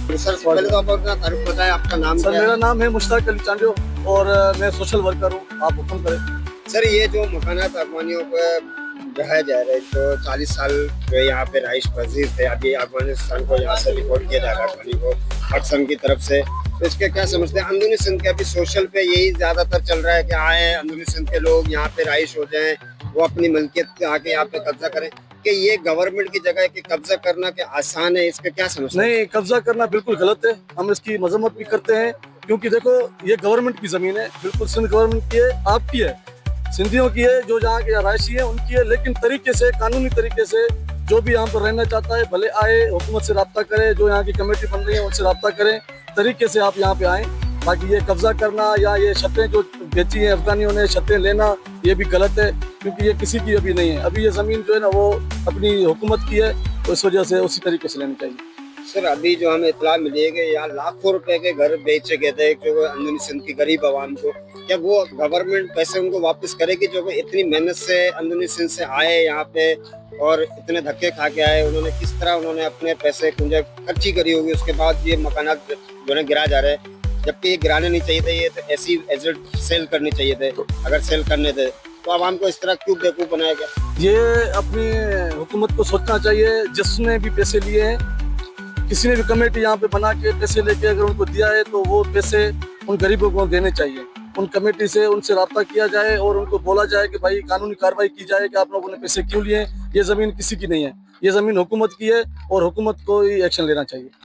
तो सर पहले तो आप अपना तारुफ बताएं, आपका नाम सर क्या मेरा है? नाम है मुश्ताक अली चांडियो और मैं सोशल वर्कर हूँ। आप हुक्म करें। सर ये जो मकानात अफगानियों पे ढहाया जा रहा है, तो 40 साल जो यहाँ पे रहाइश पजीर थे, अभी अफगानिस्तान को यहाँ से रिपोर्ट किया जा रहा है पानी को पाकिस्तान की तरफ से, तो इसके क्या समझते हैं? अंदरूनी सिंध के अभी सोशल पे यही ज्यादातर चल रहा है कि आए अंदरूनी सिंध के लोग यहाँ पे रहाइश हो जाएं, वो अपनी मिल्कियत आके यहाँ पे कब्जा करें, कि ये गवर्नमेंट की जगह है कि कब्जा करना के आसान है, इसका क्या समझते हैं? नहीं, कब्जा करना बिल्कुल गलत है। हम इसकी मजम्मत भी करते हैं क्योंकि देखो ये गवर्नमेंट की जमीन है, बिल्कुल सिंध गवर्नमेंट की है, आपकी है, सिंधियों की है, जो जहाँ के रहायशी है उनकी है। लेकिन तरीके से, कानूनी तरीके से जो भी यहाँ पर रहना चाहता है भले आए, हुकूमत से रब्ता करे, जो यहाँ की कमेटी बन रही है उनसे रब्ता करें, तरीके से आप यहाँ पे आएँ। बाकी ये कब्जा करना या ये छतें जो बेची हैं अफगानियों ने, छतें लेना, ये भी गलत है क्योंकि ये किसी की अभी नहीं है। अभी ये ज़मीन जो है ना वो अपनी हुकूमत की है, तो इस वजह से उसी तरीके से लेनी चाहिए। सर अभी जो हमें इतला मिली है कि यहाँ लाखों रुपए के घर बेचे गए थे जो अंदरूनी सिंध की गरीब आवाम को, क्या वो गवर्नमेंट पैसे उनको वापस करेगी जो इतनी मेहनत से अंदरूनी सिंध से आए यहाँ पे और इतने धक्के खा के आए? उन्होंने किस तरह उन्होंने अपने पैसे कुंजे खर्ची करी होगी, उसके बाद ये मकानात जो है गिरा जा रहे हैं, जबकि ये गिराने नहीं चाहिए थे, ये तो ऐसी एजेंट सेल करनी चाहिए थे। अगर सेल करने थे तो आवाम को इस तरह क्यों बेवकूफ बनाया गया? ये अपनी हुकूमत को सोचना चाहिए, जिसने भी पैसे लिए हैं, किसी ने भी कमेटी यहाँ पे बना के पैसे लेके अगर उनको दिया है तो वो पैसे उन गरीबों को देने चाहिए। उन कमेटी से उनसे रब्ता किया जाए और उनको बोला जाए कि भाई कानूनी कार्रवाई की जाए कि आप लोगों ने पैसे क्यों लिए। ये ज़मीन किसी की नहीं है, ये ज़मीन हुकूमत की है और हुकूमत को ही एक्शन लेना चाहिए।